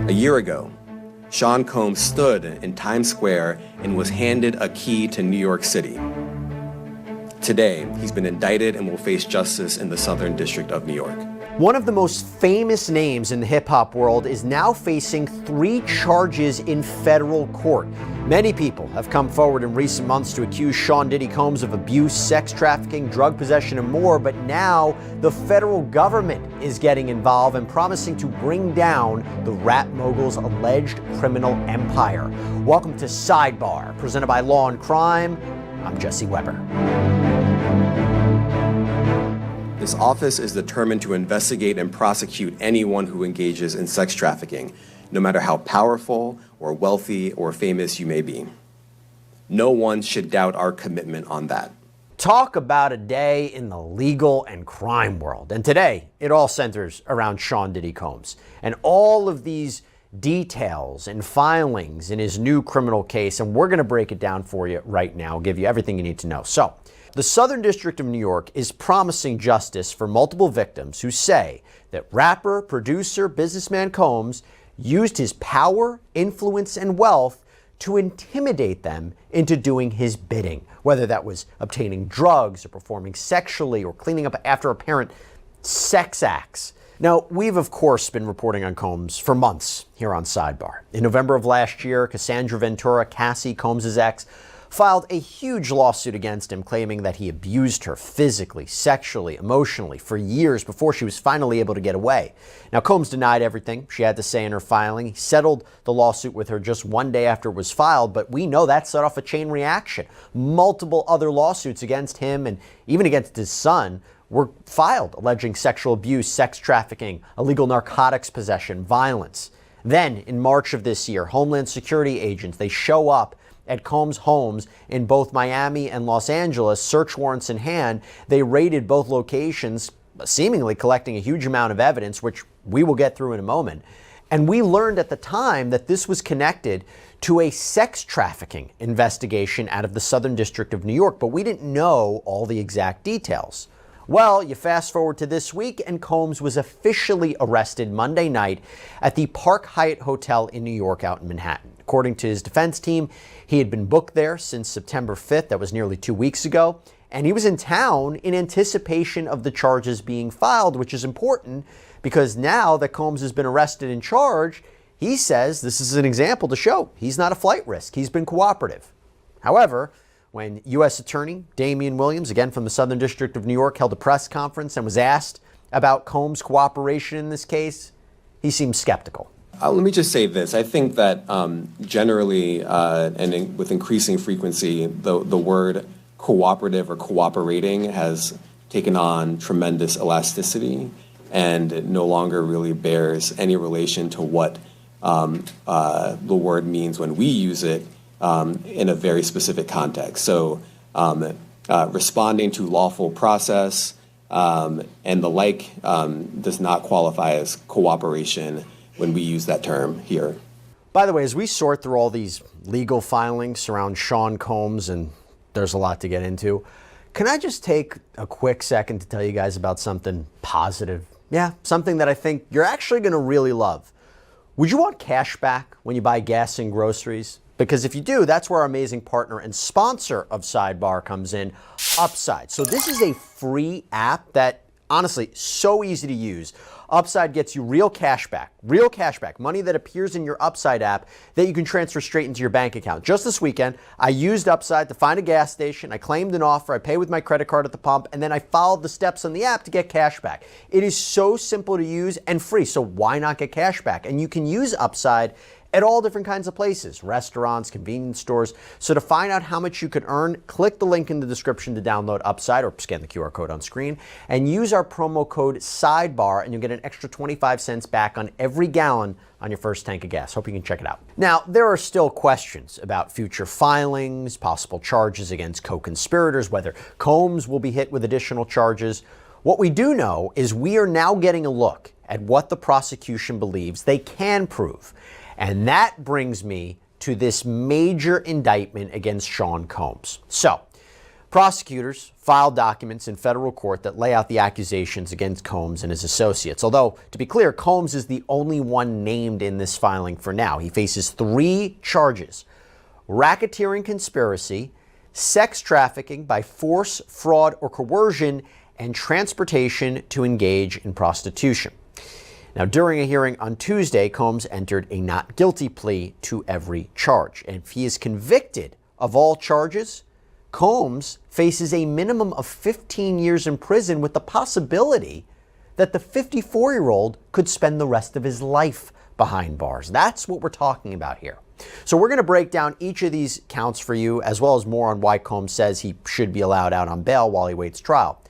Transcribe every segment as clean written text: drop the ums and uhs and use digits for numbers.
A year ago, Sean Combs stood in Times Square and was handed a key to New York City. Today, he's been indicted and will face justice in the Southern District of New York. One of the most famous names in the hip-hop world is now facing 3 charges in federal court. Many people have come forward in recent months to accuse Sean Diddy Combs of abuse, sex trafficking, drug possession, and more, but now the federal government is getting involved and promising to bring down the rap mogul's alleged criminal empire. Welcome to Sidebar, presented by Law and Crime. I'm Jesse Weber. This office is determined to investigate and prosecute anyone who engages in sex trafficking, no matter how powerful or wealthy or famous you may be. No one should doubt our commitment on that. Talk about a day in the legal and crime world. And today, it all centers around Sean Diddy Combs and all of these details and filings in his new criminal case. And we're going to break it down for you right now, give you everything you need to know. So, the Southern District of New York is promising justice for multiple victims who say that rapper, producer, businessman Combs used his power, influence, and wealth to intimidate them into doing his bidding, whether that was obtaining drugs or performing sexually or cleaning up after apparent sex acts. Now, we've of course been reporting on Combs for months here on Sidebar. In November of last year, Cassandra Ventura, Cassie Combs' ex, filed a huge lawsuit against him, claiming that he abused her physically, sexually, emotionally for years before she was finally able to get away. Now, Combs denied everything she had to say in her filing. He settled the lawsuit with her just one day after it was filed, but we know that set off a chain reaction. Multiple other lawsuits against him and even against his son were filed, alleging sexual abuse, sex trafficking, illegal narcotics possession, violence. Then, in March of this year, Homeland Security agents, they show up at Combs' homes in both Miami and Los Angeles, search warrants in hand. They raided both locations, seemingly collecting a huge amount of evidence, which we will get through in a moment. And we learned at the time that this was connected to a sex trafficking investigation out of the Southern District of New York, but we didn't know all the exact details. Well, you fast forward to this week, and Combs was officially arrested Monday night at the Park Hyatt Hotel in New York out in Manhattan. According to his defense team, he had been booked there since September 5th, that was nearly 2 weeks ago, and he was in town in anticipation of the charges being filed, which is important because now that Combs has been arrested and charged, he says this is an example to show he's not a flight risk. He's been cooperative. However, when U.S. Attorney Damian Williams, again from the Southern District of New York, held a press conference and was asked about Combs' cooperation in this case, he seemed skeptical. Let me just say this. I think that generally with increasing frequency, the word cooperative or cooperating has taken on tremendous elasticity and no longer really bears any relation to what the word means when we use it in a very specific context. So responding to lawful process and the like does not qualify as cooperation when we use that term here. By the way, as we sort through all these legal filings around Sean Combs, and there's a lot to get into, can I just take a quick second to tell you guys about something positive? Yeah, something that I think you're actually going to really love. Would you want cash back when you buy gas and groceries? Because if you do, that's where our amazing partner and sponsor of Sidebar comes in, Upside. So this is a free app that, honestly, so easy to use. Upside gets you real cash back, money that appears in your Upside app that you can transfer straight into your bank account. Just this weekend, I used Upside to find a gas station. I claimed an offer. I pay with my credit card at the pump, and then I followed the steps on the app to get cash back. It is so simple to use and free, so why not get cash back? And you can use Upside at all different kinds of places, restaurants, convenience stores. So to find out how much you could earn, click the link in the description to download Upside or scan the QR code on screen and use our promo code SIDEBAR and you'll get an extra 25 cents back on every gallon on your first tank of gas. Hope you can check it out. Now, there are still questions about future filings, possible charges against co-conspirators, whether Combs will be hit with additional charges. What we do know is we are now getting a look at what the prosecution believes they can prove. And that brings me to this major indictment against Sean Combs. So, Prosecutors filed documents in federal court that lay out the accusations against Combs and his associates. Although, to be clear, Combs is the only one named in this filing for now. He faces 3 charges: racketeering conspiracy, sex trafficking by force, fraud, or coercion, and transportation to engage in prostitution. Now, during a hearing on Tuesday, Combs entered a not guilty plea to every charge. And if he is convicted of all charges, Combs faces a minimum of 15 years in prison with the possibility that the 54-year-old could spend the rest of his life behind bars. That's what we're talking about here. So we're going to break down each of these counts for you, as well as more on why Combs says he should be allowed out on bail while he waits trial.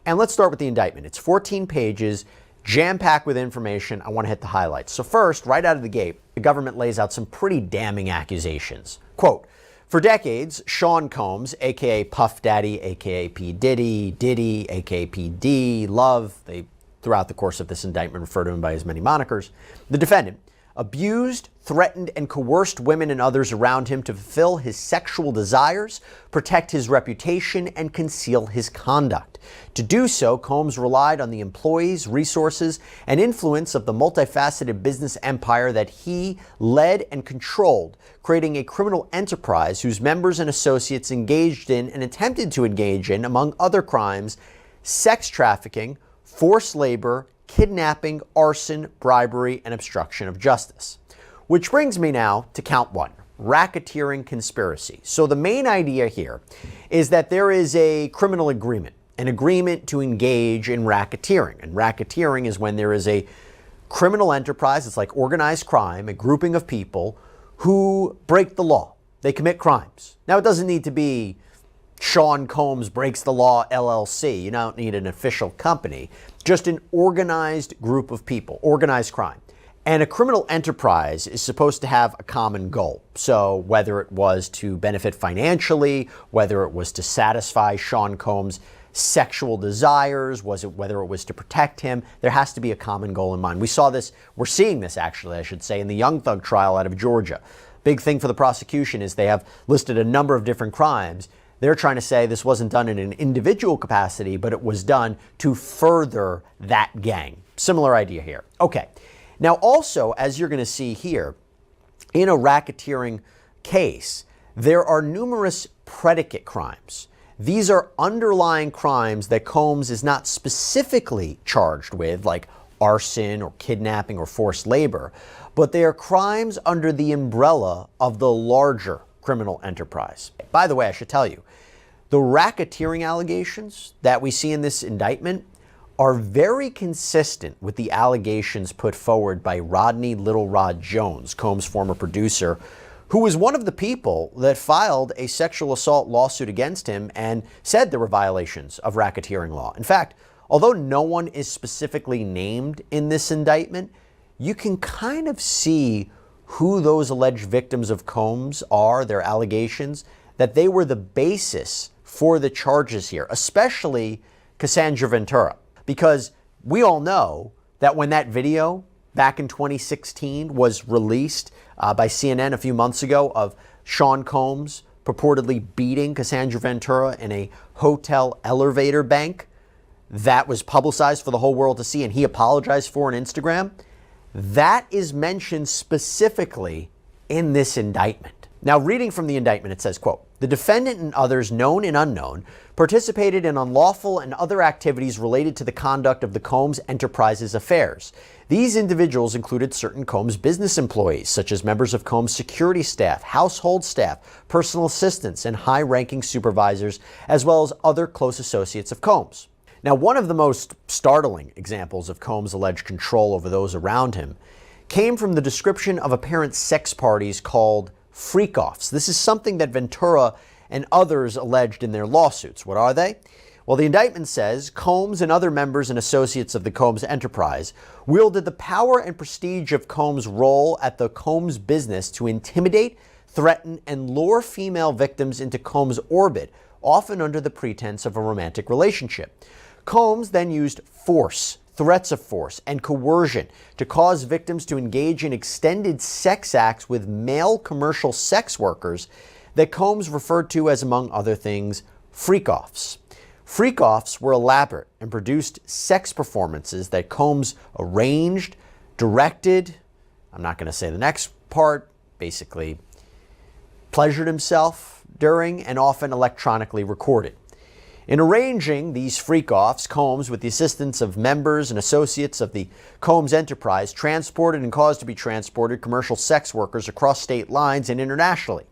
And let's start with the indictment. It's 14 pages, jam-packed with information. I want to hit the highlights. So first, right out of the gate, the government lays out some pretty damning accusations. Quote, "For decades, Sean Combs, a.k.a. Puff Daddy, a.k.a. P. Diddy, a.k.a. P. D, Love," they, throughout the course of this indictment, refer to him by his many monikers, the defendant abused, threatened, and coerced women and others around him to fulfill his sexual desires, protect his reputation, and conceal his conduct. To do so, Combs relied on the employees, resources, and influence of the multifaceted business empire that he led and controlled, creating a criminal enterprise whose members and associates engaged in and attempted to engage in, among other crimes, sex trafficking, forced labor, kidnapping, arson, bribery, and obstruction of justice. Which brings me now to count 1, racketeering conspiracy. So the main idea here is that there is a criminal agreement, an agreement to engage in racketeering. And racketeering is when there is a criminal enterprise, it's like organized crime, a grouping of people who break the law. They commit crimes. Now, it doesn't need to be Sean Combs Breaks the Law LLC. You don't need an official company, just an organized group of people, organized crime. And a criminal enterprise is supposed to have a common goal. So whether it was to benefit financially, whether it was to satisfy Sean Combs' sexual desires, whether it was to protect him, there has to be a common goal in mind. We're seeing this actually, I should say, in the Young Thug trial out of Georgia. Big thing for the prosecution is they have listed a number of different crimes. They're trying to say this wasn't done in an individual capacity, but it was done to further that gang. Similar idea here. Okay. Now also, as you're going to see here, in a racketeering case, there are numerous predicate crimes. These are underlying crimes that Combs is not specifically charged with, like arson or kidnapping or forced labor, but they are crimes under the umbrella of the larger criminal enterprise. By the way, I should tell you, the racketeering allegations that we see in this indictment are very consistent with the allegations put forward by Rodney Little Rod Jones, Combs' former producer, who was one of the people that filed a sexual assault lawsuit against him and said there were violations of racketeering law. In fact, although no one is specifically named in this indictment, you can kind of see who those alleged victims of Combs are, their allegations, that they were the basis for the charges here, especially Cassandra Ventura. Because we all know that when that video back in 2016 was released by CNN a few months ago of Sean Combs purportedly beating Cassandra Ventura in a hotel elevator bank, that was publicized for the whole world to see, and he apologized for on Instagram. That is mentioned specifically in this indictment. Now, reading from the indictment, it says, quote, "The defendant and others, known and unknown, participated in unlawful and other activities related to the conduct of the Combs Enterprises affairs. These individuals included certain Combs business employees, such as members of Combs security staff, household staff, personal assistants, and high-ranking supervisors, as well as other close associates of Combs." Now, one of the most startling examples of Combs' alleged control over those around him came from the description of apparent sex parties called freak-offs. This is something that Ventura and others alleged in their lawsuits. What are they? Well, the indictment says Combs and other members and associates of the Combs enterprise wielded the power and prestige of Combs' role at the Combs business to intimidate, threaten, and lure female victims into Combs' orbit, often under the pretense of a romantic relationship. Combs then used force, threats of force, and coercion to cause victims to engage in extended sex acts with male commercial sex workers that Combs referred to as, among other things, freak-offs. Freak-offs were elaborate and produced sex performances that Combs arranged, directed, I'm not going to say the next part, basically pleasured himself during, and often electronically recorded. In arranging these freak-offs, Combs, with the assistance of members and associates of the Combs enterprise, transported and caused to be transported commercial sex workers across state lines and internationally.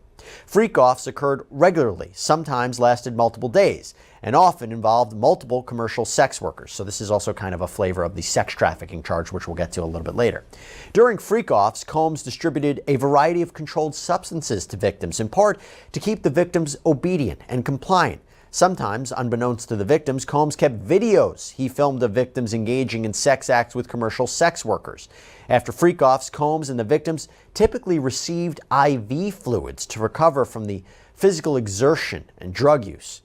Freak-offs occurred regularly, sometimes lasted multiple days, and often involved multiple commercial sex workers. So this is also kind of a flavor of the sex trafficking charge, which we'll get to a little bit later. During freak-offs, Combs distributed a variety of controlled substances to victims, in part to keep the victims obedient and compliant. Sometimes, unbeknownst to the victims, Combs kept videos he filmed of victims engaging in sex acts with commercial sex workers. After freak-offs, Combs and the victims typically received IV fluids to recover from the physical exertion and drug use.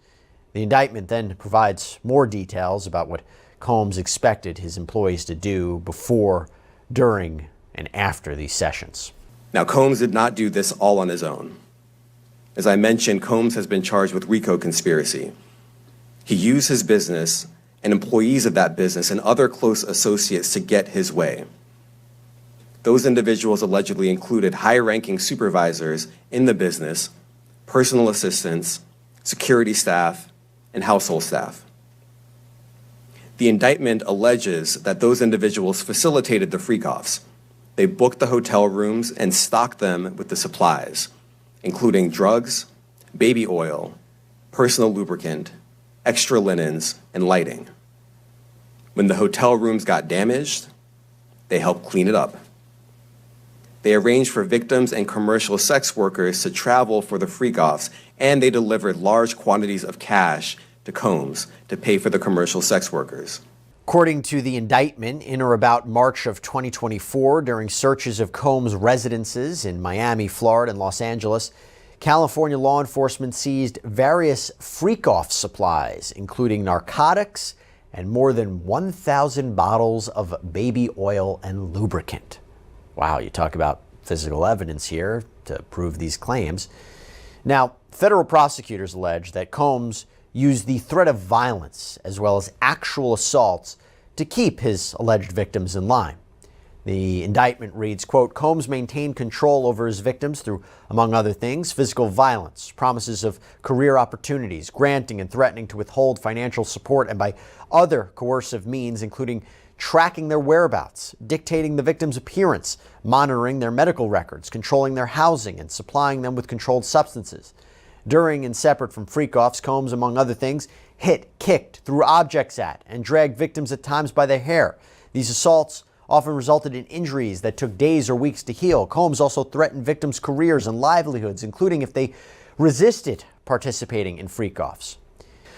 The indictment then provides more details about what Combs expected his employees to do before, during, and after these sessions. Now, Combs did not do this all on his own. As I mentioned, Combs has been charged with RICO conspiracy. He used his business and employees of that business and other close associates to get his way. Those individuals allegedly included high-ranking supervisors in the business, personal assistants, security staff, and household staff. The indictment alleges that those individuals facilitated the freak-offs. They booked the hotel rooms and stocked them with the supplies, including drugs, baby oil, personal lubricant, extra linens, and lighting. When the hotel rooms got damaged, they helped clean it up. They arranged for victims and commercial sex workers to travel for the freak-offs, and they delivered large quantities of cash to Combs to pay for the commercial sex workers. According to the indictment, in or about March of 2024, during searches of Combs' residences in Miami, Florida, and Los Angeles, California law enforcement seized various freak-off supplies, including narcotics and more than 1,000 bottles of baby oil and lubricant. Wow, you talk about physical evidence here to prove these claims. Now, federal prosecutors allege that Combs used the threat of violence as well as actual assaults to keep his alleged victims in line. The indictment reads, quote, Combs maintained control over his victims through, among other things, physical violence, promises of career opportunities, granting and threatening to withhold financial support, and by other coercive means, including tracking their whereabouts, dictating the victim's appearance, monitoring their medical records, controlling their housing, and supplying them with controlled substances. During and separate from freak-offs, Combs, among other things, hit, kicked, threw objects at, and dragged victims at times by their hair. These assaults often resulted in injuries that took days or weeks to heal. Combs also threatened victims' careers and livelihoods, including if they resisted participating in freak-offs.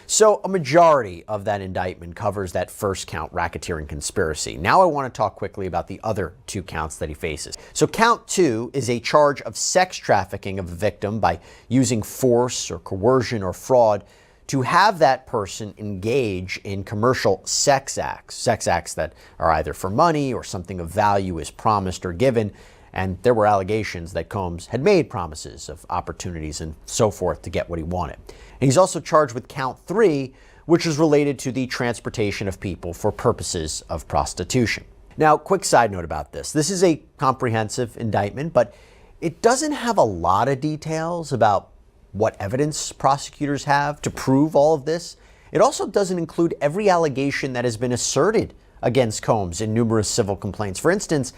So a majority of that indictment covers that first count, racketeering conspiracy. Now I want to talk quickly about the other two counts that he faces. So count 2 is a charge of sex trafficking of a victim by using force or coercion or fraud to have that person engage in commercial sex acts that are either for money or something of value is promised or given. And there were allegations that Combs had made promises of opportunities and so forth to get what he wanted. And he's also charged with count 3, which is related to the transportation of people for purposes of prostitution. Now, quick side note about this. This is a comprehensive indictment, but it doesn't have a lot of details about what evidence prosecutors have to prove all of this. It also doesn't include every allegation that has been asserted against Combs in numerous civil complaints. For instance,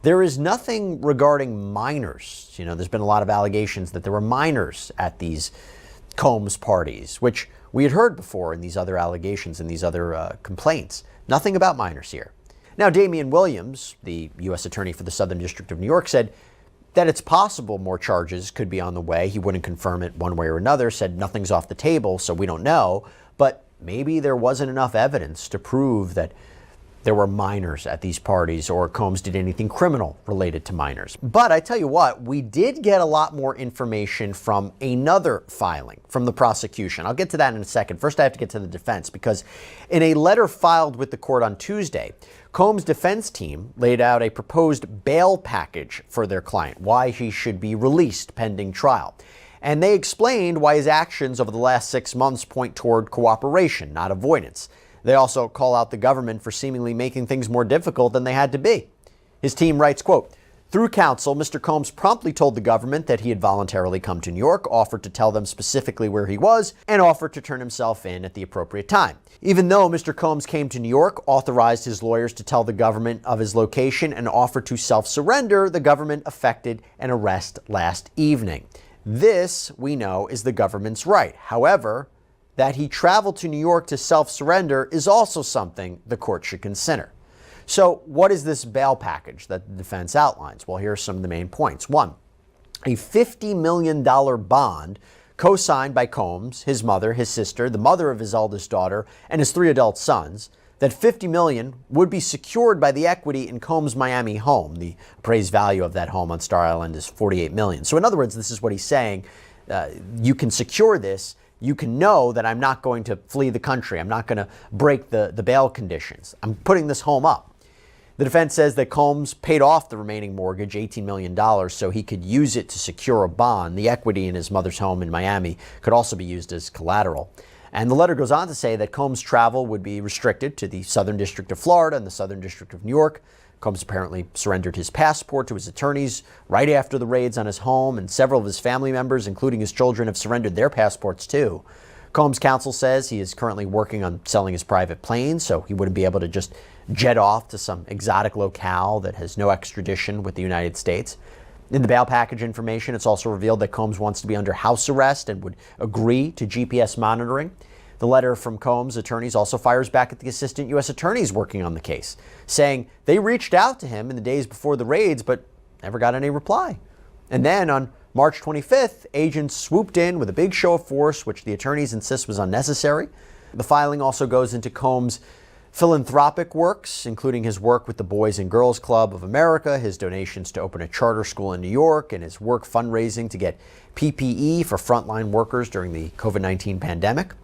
there is nothing regarding minors. There's been a lot of allegations that there were minors at these Combs parties, which we had heard before in these other allegations and these other complaints. Nothing about minors here. Now, Damian Williams, the U.S. Attorney for the Southern District of New York, said that it's possible more charges could be on the way. He wouldn't confirm it one way or another, said nothing's off the table, so we don't know. But maybe there wasn't enough evidence to prove that there were minors at these parties or Combs did anything criminal related to minors. But I tell you what, we did get a lot more information from another filing from the prosecution. I'll get to that in a second. First, I have to get to the defense because in a letter filed with the court on Tuesday, Combs' defense team laid out a proposed bail package for their client, why he should be released pending trial. And they explained why his actions over the last 6 months point toward cooperation, not avoidance. They also call out the government for seemingly making things more difficult than they had to be. His team writes, quote, "Through counsel, Mr. Combs promptly told the government that he had voluntarily come to New York, offered to tell them specifically where he was, and offered to turn himself in at the appropriate time. Even though Mr. Combs came to New York, authorized his lawyers to tell the government of his location, and offered to self-surrender, the government effected an arrest last evening." This, we know, is the government's right. However, that he traveled to New York to self-surrender is also something the court should consider. So what is this bail package that the defense outlines? Well, here are some of the main points. One, a $50 million bond co-signed by Combs, his mother, his sister, the mother of his eldest daughter, and his 3 adult sons. That $50 million would be secured by the equity in Combs' Miami home. The appraised value of that home on Star Island is $48 million. So in other words, this is what he's saying. You can secure this. You can know that I'm not going to flee the country. I'm not going to break the bail conditions. I'm putting this home up. The defense says that Combs paid off the remaining mortgage, $18 million, so he could use it to secure a bond. The equity in his mother's home in Miami could also be used as collateral. And the letter goes on to say that Combs' travel would be restricted to the Southern District of Florida and the Southern District of New York. Combs apparently surrendered his passport to his attorneys right after the raids on his home, and several of his family members, including his children, have surrendered their passports too. Combs' counsel says he is currently working on selling his private plane, so he wouldn't be able to just jet off to some exotic locale that has no extradition with the United States. In the bail package information, it's also revealed that Combs wants to be under house arrest and would agree to GPS monitoring. The letter from Combs' attorneys also fires back at the assistant U.S. attorneys working on the case, saying they reached out to him in the days before the raids but never got any reply. And then on March 25th, agents swooped in with a big show of force, which the attorneys insist was unnecessary. The filing also goes into Combs' philanthropic works, including his work with the Boys and Girls Club of America, his donations to open a charter school in New York, and his work fundraising to get PPE for frontline workers during the COVID-19 pandemic.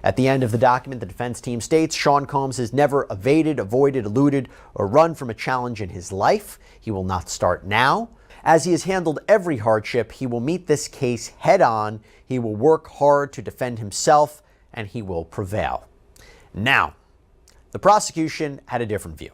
At the end of the document, the defense team states Sean Combs has never evaded, avoided, eluded, or run from a challenge in his life. He will not start now. As he has handled every hardship, he will meet this case head on. He will work hard to defend himself, and he will prevail. Now, the prosecution had a different view.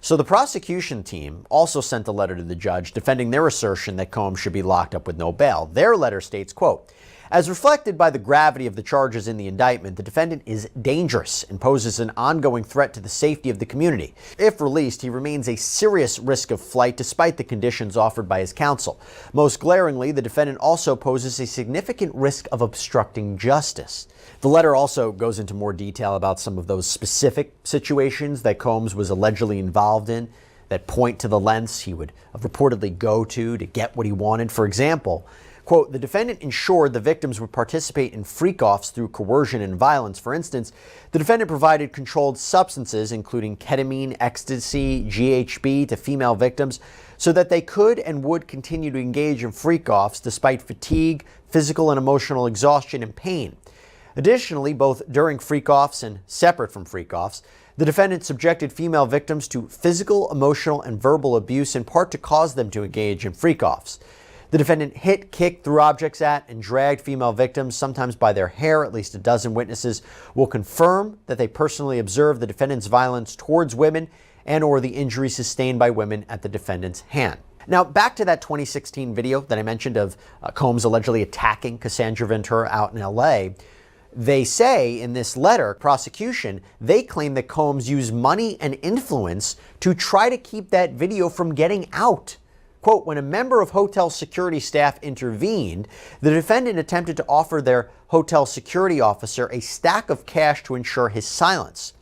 So the prosecution team also sent a letter to the judge defending their assertion that Combs should be locked up with no bail. Their letter states, quote, "As reflected by the gravity of the charges in the indictment, the defendant is dangerous and poses an ongoing threat to the safety of the community. If released, he remains a serious risk of flight despite the conditions offered by his counsel. Most glaringly, the defendant also poses a significant risk of obstructing justice." The letter also goes into more detail about some of those specific situations that Combs was allegedly involved in that point to the lengths he would reportedly go to get what he wanted. For example, quote, "The defendant ensured the victims would participate in freak-offs through coercion and violence. For instance, the defendant provided controlled substances, including ketamine, ecstasy, GHB, to female victims so that they could and would continue to engage in freak-offs despite fatigue, physical and emotional exhaustion, and pain. Additionally, both during freak-offs and separate from freak-offs, the defendant subjected female victims to physical, emotional, and verbal abuse in part to cause them to engage in freak-offs. The defendant hit, kicked, threw objects at, and dragged female victims, sometimes by their hair. At least a dozen witnesses will confirm that they personally observed the defendant's violence towards women and or the injuries sustained by women at the defendant's hand." Now, back to that 2016 video that I mentioned of Combs allegedly attacking Cassandra Ventura out in LA. They say in this letter, prosecution, they claim that Combs used money and influence to try to keep that video from getting out. Quote, "When a member of hotel security staff intervened, the defendant attempted to offer their hotel security officer a stack of cash to ensure his silence.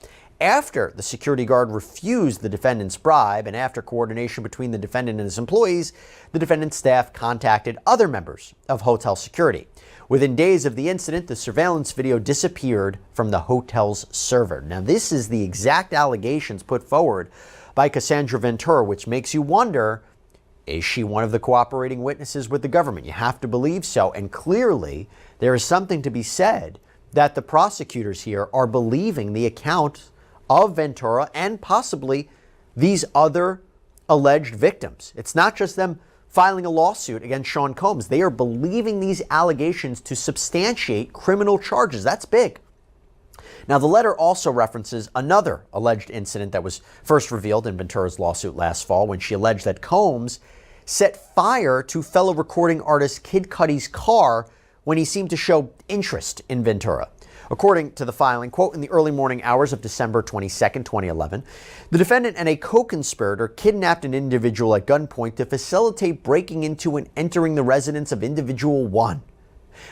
After the security guard refused the defendant's bribe and after coordination between the defendant and his employees, the defendant's staff contacted other members of hotel security. Within days of the incident, the surveillance video disappeared from the hotel's server." Now, this is the exact allegations put forward by Cassandra Ventura, which makes you wonder, is she one of the cooperating witnesses with the government? You have to believe so. And clearly, there is something to be said that the prosecutors here are believing the account of Ventura and possibly these other alleged victims. It's not just them filing a lawsuit against Sean Combs. They are believing these allegations to substantiate criminal charges. That's big. Now, the letter also references another alleged incident that was first revealed in Ventura's lawsuit last fall, when she alleged that Combs set fire to fellow recording artist Kid Cudi's car when he seemed to show interest in Ventura. According to the filing, quote, in the early morning hours of December 22nd, 2011, the defendant and a co-conspirator kidnapped an individual at gunpoint to facilitate breaking into and entering the residence of individual 1.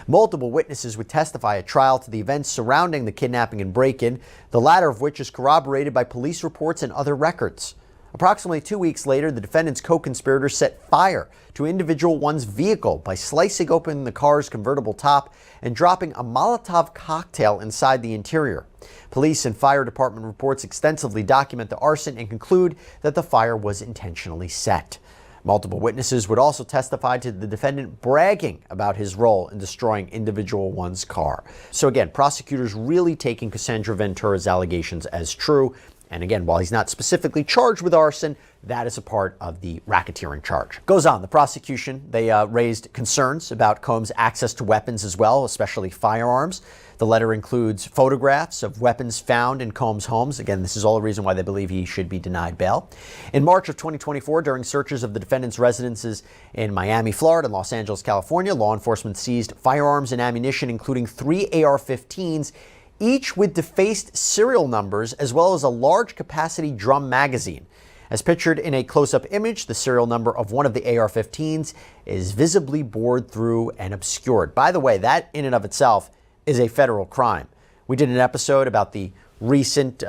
Multiple witnesses would testify at trial to the events surrounding the kidnapping and break-in, the latter of which is corroborated by police reports and other records. Approximately 2 weeks later, the defendant's co-conspirator set fire to individual 1's vehicle by slicing open the car's convertible top and dropping a Molotov cocktail inside the interior. Police and fire department reports extensively document the arson and conclude that the fire was intentionally set. Multiple witnesses would also testify to the defendant bragging about his role in destroying individual 1's car. So again, prosecutors really taking Cassandra Ventura's allegations as true. And again, while he's not specifically charged with arson, that is a part of the racketeering charge. Goes on, the prosecution, they raised concerns about Combs' access to weapons as well, especially firearms. The letter includes photographs of weapons found in Combs' homes. Again, this is all the reason why they believe he should be denied bail. In March of 2024, during searches of the defendant's residences in Miami, Florida, and Los Angeles, California, law enforcement seized firearms and ammunition, including 3 AR-15s, each with defaced serial numbers, as well as a large capacity drum magazine. As pictured in a close-up image, the serial number of one of the AR-15s is visibly bored through and obscured. By the way, that in and of itself is a federal crime. We did an episode about the recent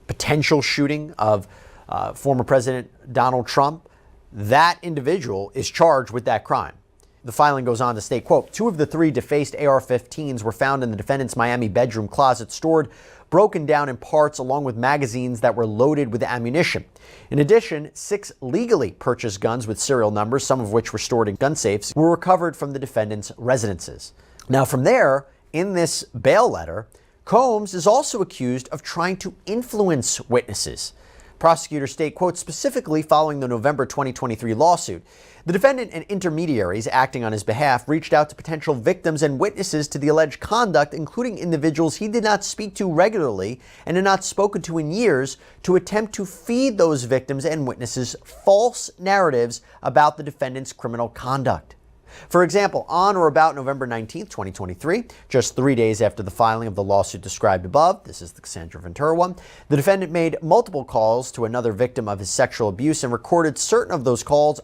potential shooting of former President Donald Trump. That individual is charged with that crime. The filing goes on to state, quote, 2 of the 3 defaced AR-15s were found in the defendant's Miami bedroom closet, stored broken down in parts, along with magazines that were loaded with ammunition. In addition, 6 legally purchased guns with serial numbers, some of which were stored in gun safes, were recovered from the defendant's residences. Now, from there, in this bail letter, Combs is also accused of trying to influence witnesses. Prosecutors state, quote, specifically following the November 2023 lawsuit, the defendant and intermediaries acting on his behalf reached out to potential victims and witnesses to the alleged conduct, including individuals he did not speak to regularly and had not spoken to in years, to attempt to feed those victims and witnesses false narratives about the defendant's criminal conduct. For example, on or about November 19, 2023, just 3 days after the filing of the lawsuit described above, this is the Cassandra Ventura one, the defendant made multiple calls to another victim of his sexual abuse and recorded certain of those calls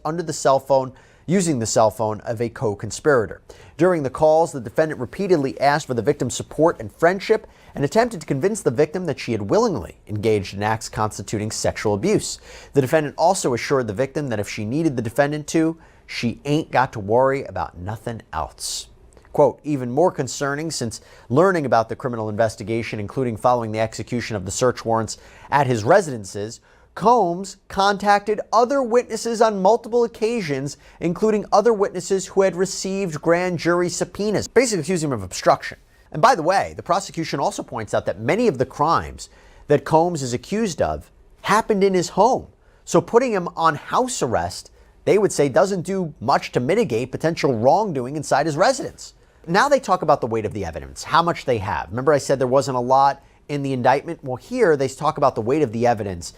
using the cell phone of a co-conspirator. During the calls, the defendant repeatedly asked for the victim's support and friendship and attempted to convince the victim that she had willingly engaged in acts constituting sexual abuse. The defendant also assured the victim that if she needed the defendant to, she ain't got to worry about nothing else. Quote, even more concerning, since learning about the criminal investigation, including following the execution of the search warrants at his residences, Combs contacted other witnesses on multiple occasions, including other witnesses who had received grand jury subpoenas, basically accusing him of obstruction. And by the way, the prosecution also points out that many of the crimes that Combs is accused of happened in his home. So putting him on house arrest, they would say, doesn't do much to mitigate potential wrongdoing inside his residence. Now they talk about the weight of the evidence, how much they have. Remember I said there wasn't a lot in the indictment? Well, here they talk about the weight of the evidence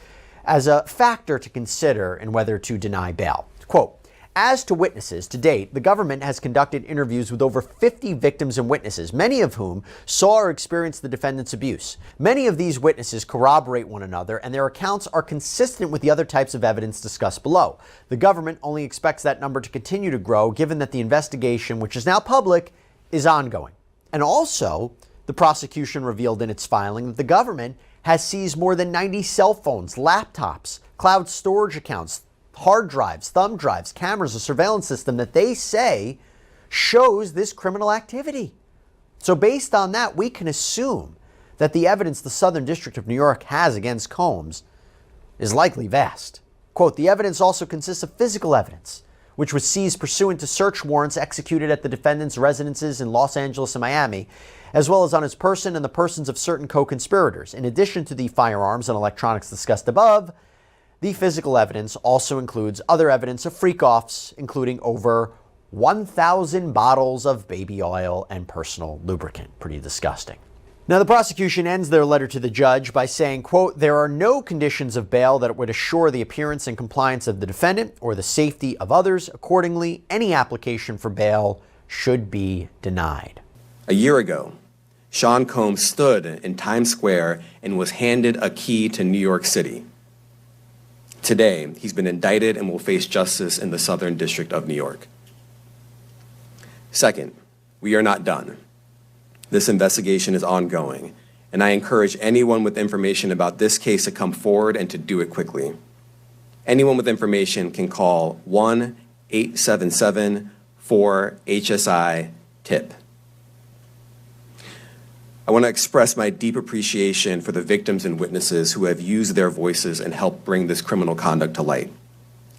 as a factor to consider in whether to deny bail. Quote, as to witnesses, to date, the government has conducted interviews with over 50 victims and witnesses, many of whom saw or experienced the defendant's abuse. Many of these witnesses corroborate one another, and their accounts are consistent with the other types of evidence discussed below. The government only expects that number to continue to grow, given that the investigation, which is now public, is ongoing. And also, the prosecution revealed in its filing that the government has seized more than 90 cell phones, laptops, cloud storage accounts, hard drives, thumb drives, cameras, a surveillance system that they say shows this criminal activity. So based on that, we can assume that the evidence the Southern District of New York has against Combs is likely vast. Quote, the evidence also consists of physical evidence, which was seized pursuant to search warrants executed at the defendant's residences in Los Angeles and Miami, as well as on his person and the persons of certain co-conspirators. In addition to the firearms and electronics discussed above, The physical evidence also includes other evidence of freak-offs, including over 1,000 bottles of baby oil and personal lubricant. Pretty disgusting. Now, the prosecution ends their letter to the judge by saying, quote, "There are no conditions of bail that would assure the appearance and compliance of the defendant or the safety of others. Accordingly, any application for bail should be denied." A year ago, Sean Combs stood in Times Square and was handed a key to New York City. Today, he's been indicted and will face justice in the Southern District of New York. Second, we are not done. This investigation is ongoing, and I encourage anyone with information about this case to come forward and to do it quickly. Anyone with information can call 1-877-4-HSI-TIP. I want to express my deep appreciation for the victims and witnesses who have used their voices and helped bring this criminal conduct to light.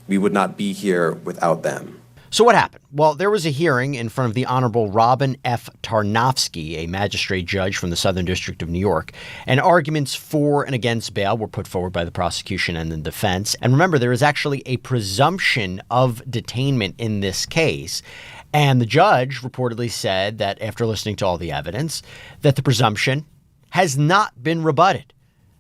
We would not be here without them. So what happened? Well, there was a hearing in front of the Honorable Robin F. Tarnofsky, a magistrate judge from the Southern District of New York, and arguments for and against bail were put forward by the prosecution and the defense. And remember, there is actually a presumption of detainment in this case. And the judge reportedly said that after listening to all the evidence, that the presumption has not been rebutted,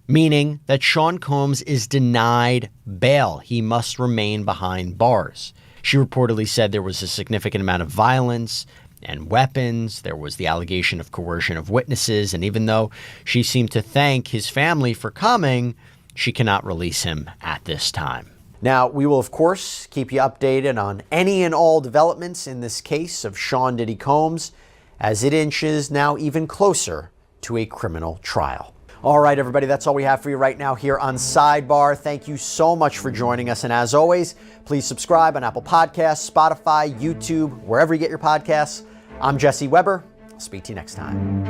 meaning that Sean Combs is denied bail. He must remain behind bars. She reportedly said there was a significant amount of violence and weapons. There was the allegation of coercion of witnesses. And even though she seemed to thank his family for coming, she cannot release him at this time. Now, we will, of course, keep you updated on any and all developments in this case of Sean Diddy Combs as it inches now even closer to a criminal trial. All right, everybody, that's all we have for you right now here on Sidebar. Thank you so much for joining us. And as always, please subscribe on Apple Podcasts, Spotify, YouTube, wherever you get your podcasts. I'm Jesse Weber. I'll speak to you next time.